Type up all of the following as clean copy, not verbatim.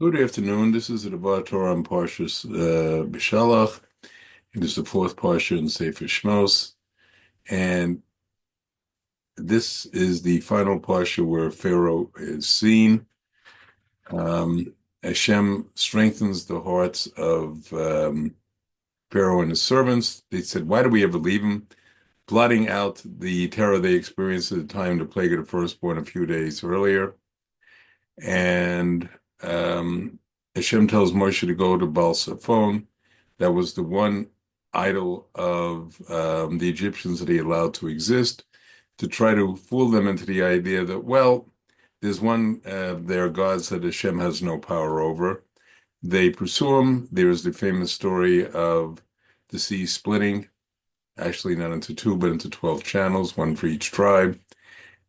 Good afternoon. This is the Devar Torah on Parshat Beshalach. It is the fourth Parsha in Sefer Shmos, and this is the final Parsha where Pharaoh is seen. Um, Hashem strengthens the hearts of Pharaoh and his servants. They said, "Why do we ever leave him?" Blotting out the terror they experienced at the time the plague of the firstborn a few days earlier. And Hashem tells Moshe to go to Baal Zephon. That was the one idol of the Egyptians that he allowed to exist, to try to fool them into the idea that, well, there's one of their gods that Hashem has no power over. They pursue him. There's the famous story of the sea splitting, actually not into two, but into 12 channels, one for each tribe.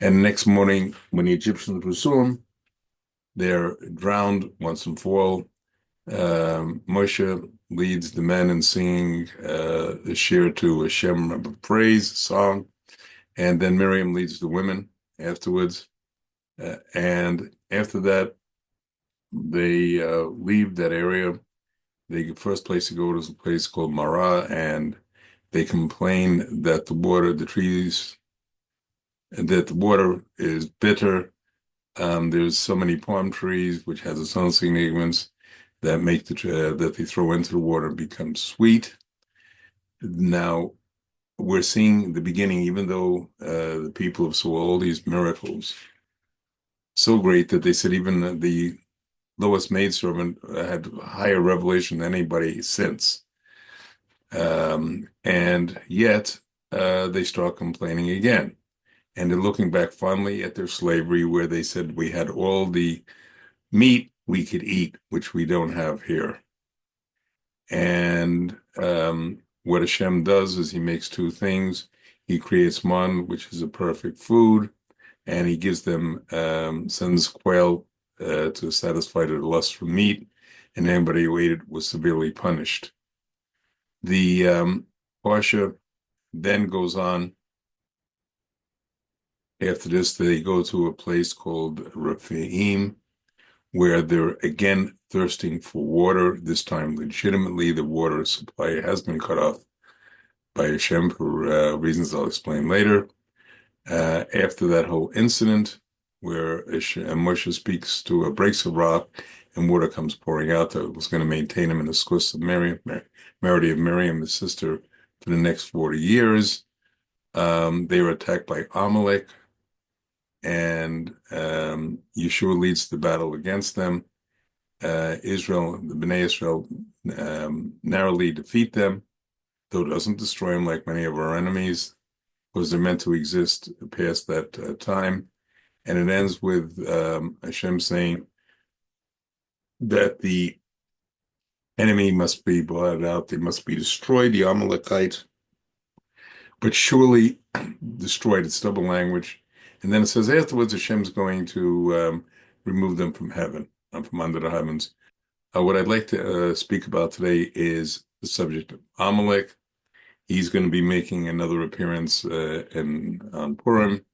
And the next morning, when the Egyptians pursue him, they're drowned once and for all. Moshe leads the men in singing the shir to Hashem of praise song, and then Miriam leads the women afterwards. And after that, they leave that area. The first place to go is a place called Marah, and they complain that the water, the trees, that the water is bitter. There's so many palm trees, which has its own significance, that make that they throw into the water and become sweet. Now we're seeing the beginning, even though the people have saw all these miracles, so great that they said even the lowest maidservant had higher revelation than anybody since. And yet they start complaining again. And they're looking back fondly at their slavery, where they said we had all the meat we could eat, which we don't have here. And what Hashem does is he makes two things. He creates man, which is a perfect food, and he gives them, sends quail to satisfy their lust for meat, and anybody who ate it was severely punished. The Parsha then goes on. After this, they go to a place called Rephaim, where they're again thirsting for water. This time, legitimately, the water supply has been cut off by Hashem for reasons I'll explain later. After that whole incident, where Moshe speaks to breaks a rock and water comes pouring out that was going to maintain him in the skus of Miriam, Merity of Miriam, his sister, for the next 40 years. They were attacked by Amalek, and Yeshua leads the battle against them. Israel, the Bnei Israel, narrowly defeat them, though it doesn't destroy them like many of our enemies, because they're meant to exist past that time. And it ends with Hashem saying that the enemy must be blotted out, they must be destroyed, the Amalekite, but surely destroyed. It's double language. And then it says afterwards, Hashem's going to remove them from heaven, from under the heavens. What I'd like to speak about today is the subject of Amalek. He's going to be making another appearance on Purim,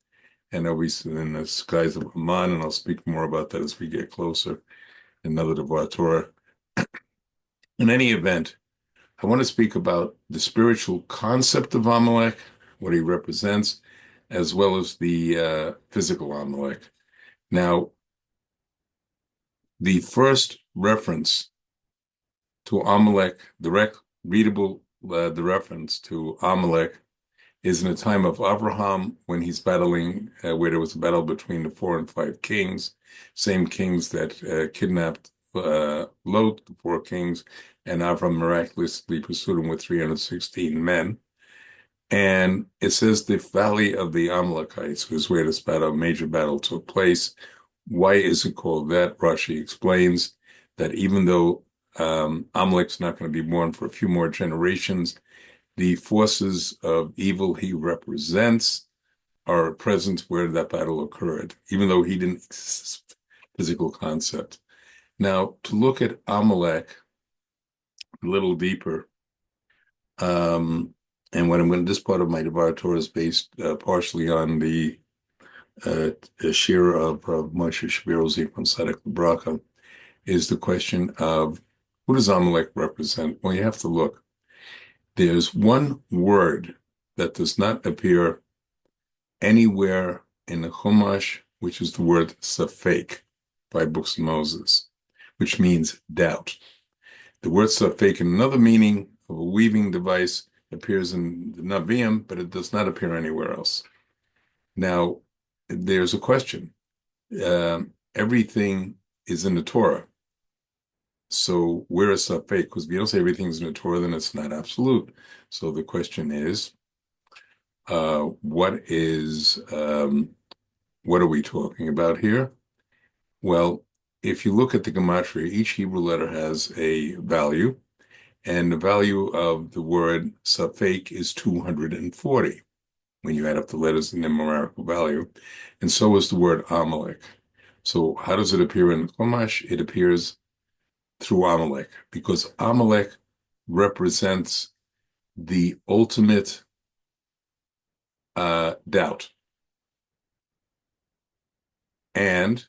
and obviously in the skies of Haman, and I'll speak more about that as we get closer. Another Devar Torah. In any event, I want to speak about the spiritual concept of Amalek, what he represents, as well as the physical Amalek. Now, the first reference to Amalek, direct readable, the reference to Amalek is in the time of Abraham, when he's battling, where there was a battle between the 4 and 5 kings, same kings that kidnapped Lot, the 4 kings, and Abraham miraculously pursued him with 316 men. And it says the Valley of the Amalekites was where this battle, major battle, took place. Why is it called that? Rashi explains that even though Amalek's not going to be born for a few more generations, the forces of evil he represents are present where that battle occurred, even though he didn't exist, physical concept. Now, to look at Amalek a little deeper, and when I'm going, this part of my Devar Torah is based partially on the shir of Moshe Shapiro Zichron Tzedek L'Bracha, is the question of who does Amalek represent? Well, you have to look. There's one word that does not appear anywhere in the Chumash, which is the word Safek, 5 books of Moses, which means doubt. The word Safek, in another meaning of a weaving device, appears in the Naviim, but it does not appear anywhere else. Now, there's a question. Everything is in the Torah. So where is Safek? Because if you don't say everything's in the Torah, then it's not absolute. So the question is, what are we talking about here? Well, if you look at the gematria, each Hebrew letter has a value, and the value of the word Safek is 240 when you add up the letters in the numerical value, and so is the word Amalek. So how does it appear in Chumash? It appears through Amalek, because Amalek represents the ultimate doubt. And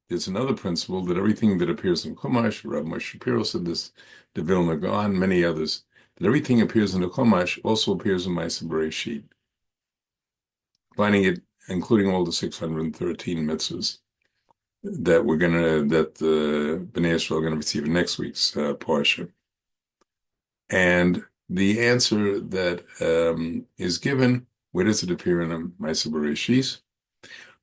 there's another principle that everything that appears in Chumash, Rabbi Moshe Shapiro said this, the Vilna Gaon, many others, that everything appears in the Chumash also appears in Ma'aser Bereshit, finding it, including all the 613 mitzvahs that the Bnei Israel are going to receive in next week's Parsha. And the answer that is given, where does it appear in Ma'aser Bereshit?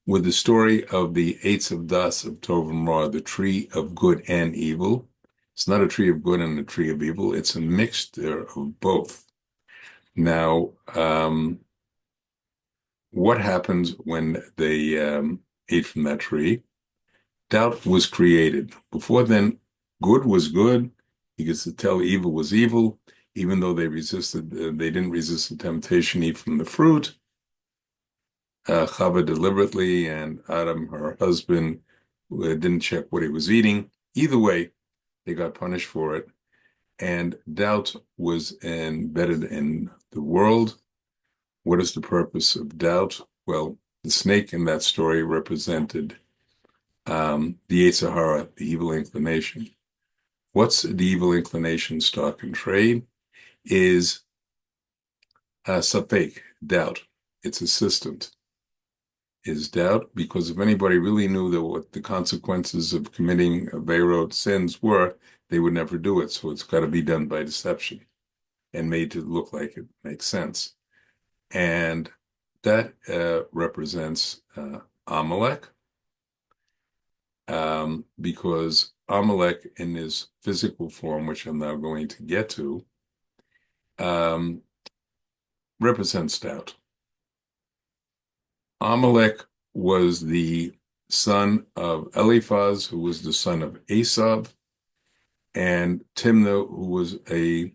With the story of the Eitz of Das of Tov and Ra, the tree of good and evil. It's not a tree of good and a tree of evil. It's a mixture of both. Now, what happens when they ate from that tree? Doubt was created. Before then, good was good. You could tell evil was evil, even though they didn't resist the temptation, eat from the fruit. Chava deliberately, and Adam, her husband, didn't check what he was eating. Either way, they got punished for it. And doubt was embedded in the world. What is the purpose of doubt? Well, the snake in that story represented the Yetzer Hara, the evil inclination. What's the evil inclination, stock and trade? Is Safek, doubt. Its assistant is doubt, because if anybody really knew that what the consequences of committing Aveirot sins were, they would never do it. So it's got to be done by deception and made to look like it makes sense. And that represents Amalek, because Amalek in his physical form, which I'm now going to get to, represents doubt. Amalek was the son of Eliphaz, who was the son of Esav, and Timnah, who was a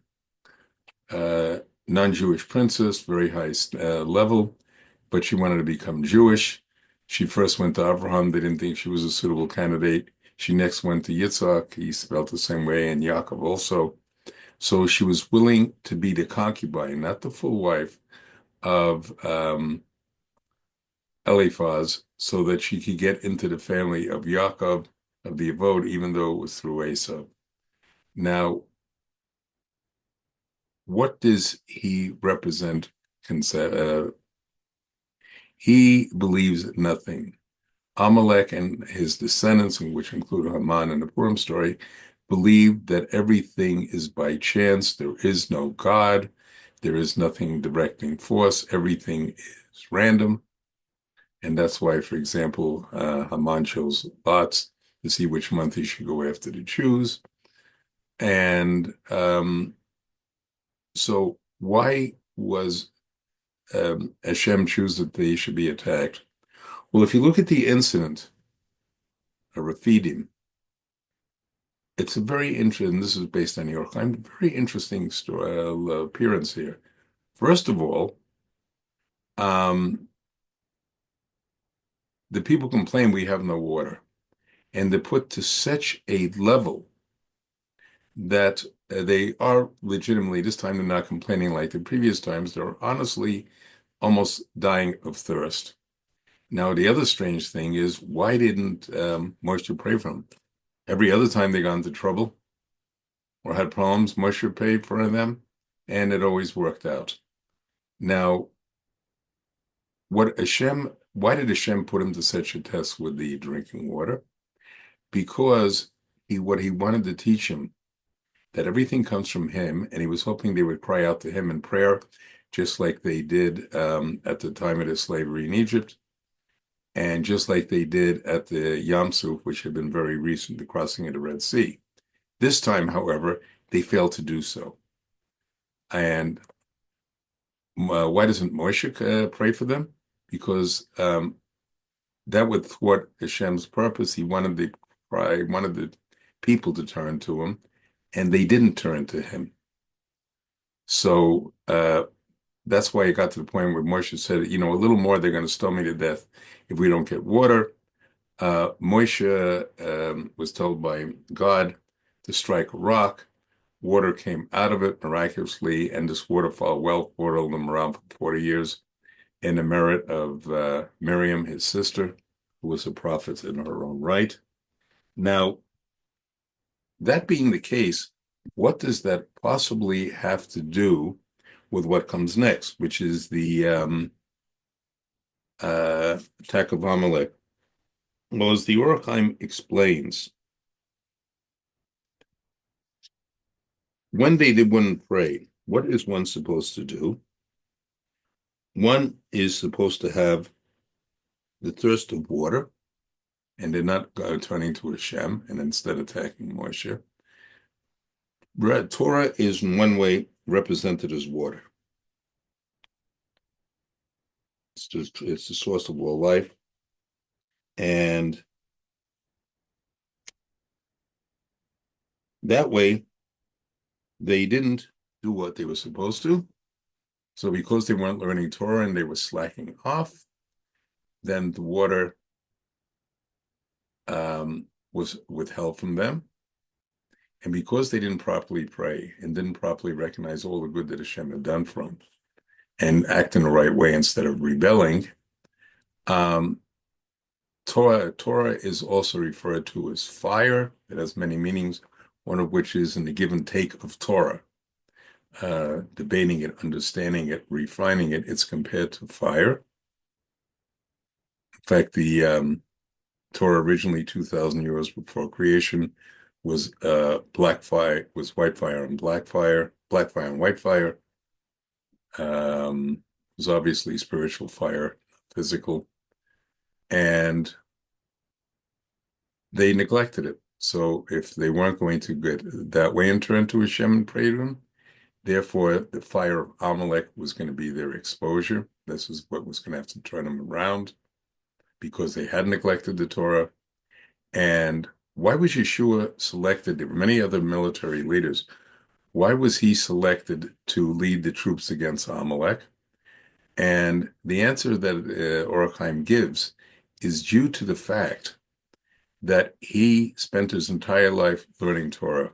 non-Jewish princess, very high level, but she wanted to become Jewish. She first went to Abraham. They didn't think she was a suitable candidate. She next went to Yitzhak. He spelled the same way, and Yaakov also. So she was willing to be the concubine, not the full wife, of Eliphaz, so that she could get into the family of Yaakov, of the Avod, even though it was through Esav. Now, what does he represent? He believes nothing. Amalek and his descendants, which include Haman and the Purim story, believe that everything is by chance. There is no God. There is nothing directing force. Everything is random. And that's why, for example, Haman chose lots to see which month he should go after the Jews. And so why was Hashem choose that they should be attacked? Well, if you look at the incident of Rafidim, it's a very interesting, this is based on New York Times, very interesting story, appearance here. First of all, the people complain we have no water, and they're put to such a level that they are legitimately, this time they're not complaining like the previous times, they're honestly almost dying of thirst. Now, the other strange thing is, why didn't Moshe pray for them? Every other time they got into trouble or had problems, Moshe paid for them, and it always worked out. Now, why did Hashem put him to such a test with the drinking water? Because what he wanted to teach him that everything comes from him, and he was hoping they would cry out to him in prayer, just like they did at the time of the slavery in Egypt, and just like they did at the Yam Suf, which had been very recent, the crossing of the Red Sea. This time, however, they failed to do so. And why doesn't Moshe pray for them? Because that would thwart Hashem's purpose. He wanted the people to turn to him, and they didn't turn to him. So that's why it got to the point where Moshe said, a little more, they're going to stone me to death if we don't get water. Moshe was told by God to strike a rock. Water came out of it miraculously, and this waterfall well watered them around for 40 years in the merit of Miriam, his sister, who was a prophet in her own right. Now, that being the case, what does that possibly have to do with what comes next, which is the attack of Amalek? Well, as the Orachaim explains, when they wouldn't pray, what is one supposed to do? One is supposed to have the thirst of water, and they're not turning to Hashem and instead attacking Moshe. Torah is in one way represented as water. It's the source of all life. And that way, they didn't do what they were supposed to. So because they weren't learning Torah and they were slacking off, then the water was withheld from them. And because they didn't properly pray and didn't properly recognize all the good that Hashem had done for them and act in the right way instead of rebelling, Torah is also referred to as fire. It has many meanings, one of which is in the give and take of Torah. Debating it, understanding it, refining it, it's compared to fire. In fact, the Torah originally 2,000 years before creation was black fire, was white fire and black fire and white fire. It was obviously spiritual fire, physical, and they neglected it. So if they weren't going to get that way and turn to Hashem and pray to him, therefore the fire of Amalek was going to be their exposure. This is what was going to have to turn them around because they had neglected the Torah. And why was Yeshua selected? There were many other military leaders. Why was he selected to lead the troops against Amalek? And the answer that Orachaim gives is due to the fact that he spent his entire life learning Torah,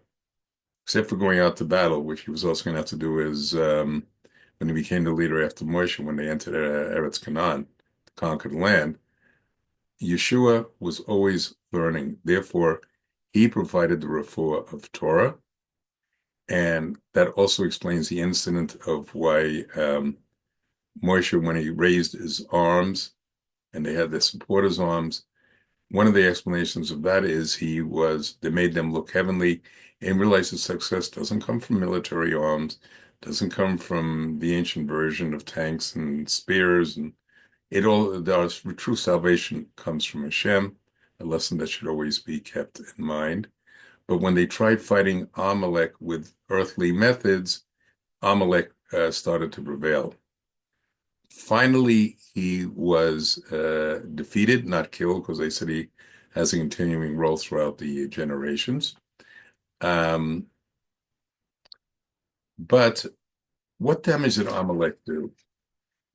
except for going out to battle, which he was also going to have to do as when he became the leader after Moshe, when they entered Eretz Canaan, the conquered land. Yeshua was always learning. Therefore, he provided the refuah of Torah. And that also explains the incident of why Moshe, when he raised his arms and they had to support his arms, one of the explanations of that is they made them look heavenly and realized that success doesn't come from military arms, doesn't come from the ancient version of tanks and spears, and our true salvation comes from Hashem, a lesson that should always be kept in mind. But when they tried fighting Amalek with earthly methods, Amalek started to prevail. Finally, he was defeated, not killed, because they said he has a continuing role throughout the generations. But what damage did Amalek do?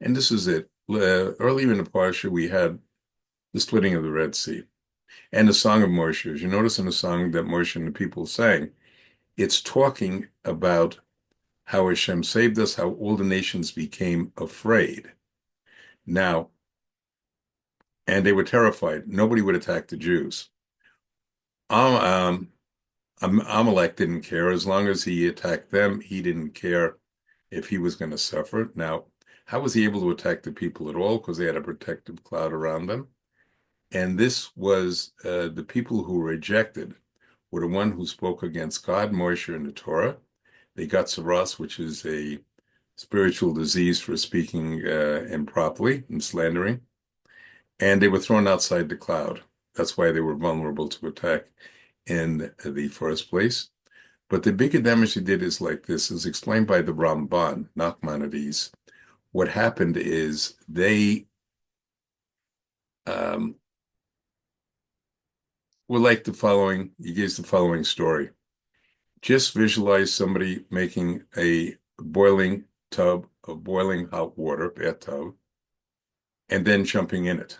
And this is it. Earlier in the Parsha, we had the splitting of the Red Sea and the Song of Moshe. As you notice in the song that Moshe and the people sang, it's talking about how Hashem saved us, how all the nations became afraid. Now, and they were terrified. Nobody would attack the Jews. Um, Amalek didn't care. As long as he attacked them, he didn't care if he was going to suffer. Now, how was he able to attack the people at all? Because they had a protective cloud around them. And this was the people who rejected were the one who spoke against God, Moshe, and the Torah. They got saras, which is a spiritual disease for speaking improperly and slandering. And they were thrown outside the cloud. That's why they were vulnerable to attack in the first place. But the bigger damage they did is like this, is explained by the Ramban, Nachmanides. What happened is they um, were like the following, he gives the following story. Just visualize somebody making a boiling tub of boiling hot water, bathtub, and then jumping in it.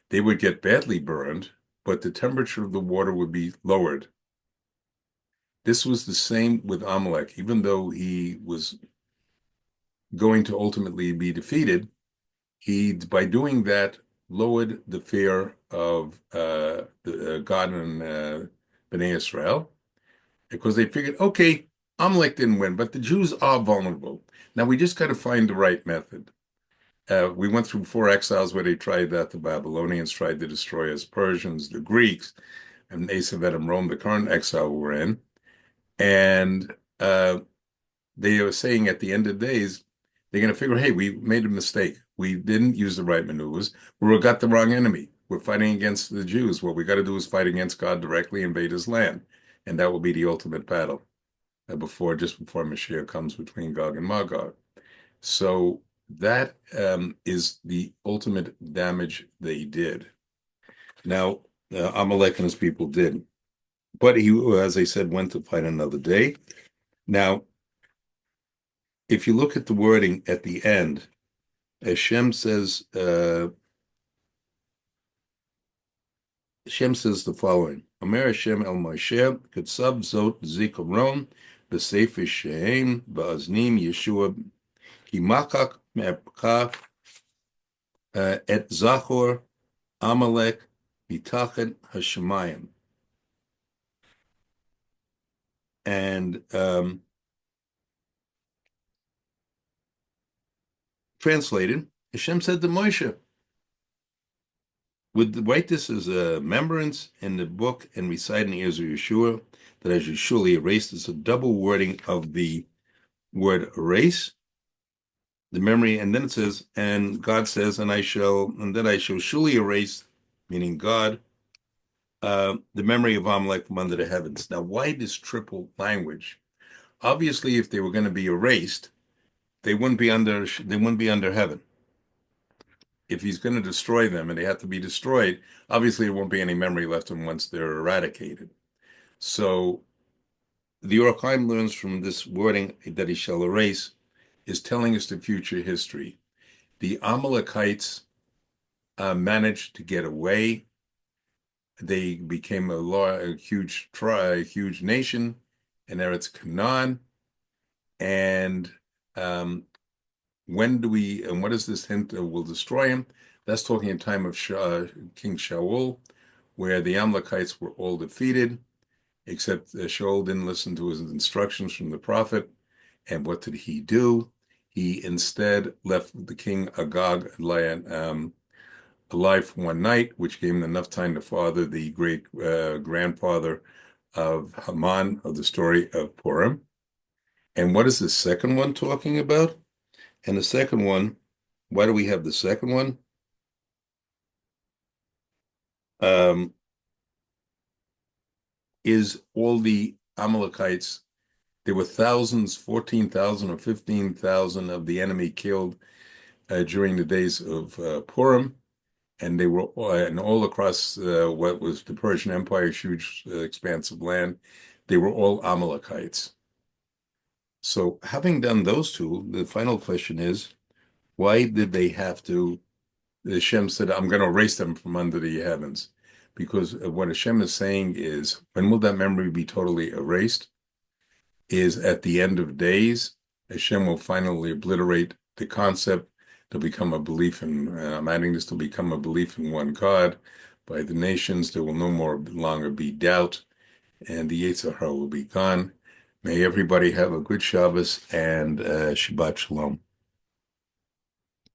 They would get badly burned, but the temperature of the water would be lowered. This was the same with Amalek, even though he was going to ultimately be defeated. He, by doing that, lowered the fear of God and Bnei Israel, because they figured, okay, Amalek didn't win, but the Jews are vulnerable. Now we just got to find the right method. We went through 4 exiles where they tried that. The Babylonians tried to destroy us, Persians, the Greeks, and Asa Edom, Rome, the current exile we're in. And they are saying at the end of the days, they're going to figure, hey, we made a mistake. We didn't use the right maneuvers. We got the wrong enemy. We're fighting against the Jews. What we got to do is fight against God directly, invade his land. And that will be the ultimate battle just before Mashiach comes between Gog and Magog. So that is the ultimate damage they did. Now, Amalek and his people did. But he, as I said, went to fight another day. Now, if you look at the wording at the end, Hashem says the following: Omer Hashem el Moshe, Ketsav Zot Zikaron, B'Sefer Shehem, Ba'aznim Yeshua, Himakak Me'apka, Et Zachor, Amalek, Mitachet Hashemayim. And translated, Hashem said to Moshe, would write this as a remembrance in the book and recite in the ears of Yeshua, that as you surely erased, it's a double wording of the word erase, the memory, and then it says, and God says, and then I shall surely erase, meaning God, the memory of Amalek from under the heavens. Now, why this triple language? Obviously, if they were going to be erased, they wouldn't be under heaven. If he's going to destroy them and they have to be destroyed, obviously there won't be any memory left of them once they're eradicated. So the Or HaChaim learns from this wording that he shall erase is telling us the future history. The Amalekites managed to get away. They became a huge nation in Eretz Canaan. And what is this hint that will destroy him? That's talking in time of King Shaul, where the Amalekites were all defeated, except Shaul didn't listen to his instructions from the prophet. And what did he do? He instead left the king Agag alive for one night, which gave him enough time to father the great grandfather of Haman, of the story of Purim. And what is the second one talking about? And the second one, why do we have the second one? Is all the Amalekites, there were thousands, 14,000 or 15,000 of the enemy killed during the days of Purim, and they were all across what was the Persian Empire, huge expanse of land. They were all Amalekites. So having done those two, the final question is, why did they have to? Hashem said, I'm going to erase them from under the heavens. Because what Hashem is saying is, when will that memory be totally erased? Is at the end of days, Hashem will finally obliterate the concept to become a belief in, I'm adding this to become a belief in one God, by the nations. There will no longer be doubt, and the Yetzer Hara will be gone. May everybody have a good Shabbos and Shabbat Shalom.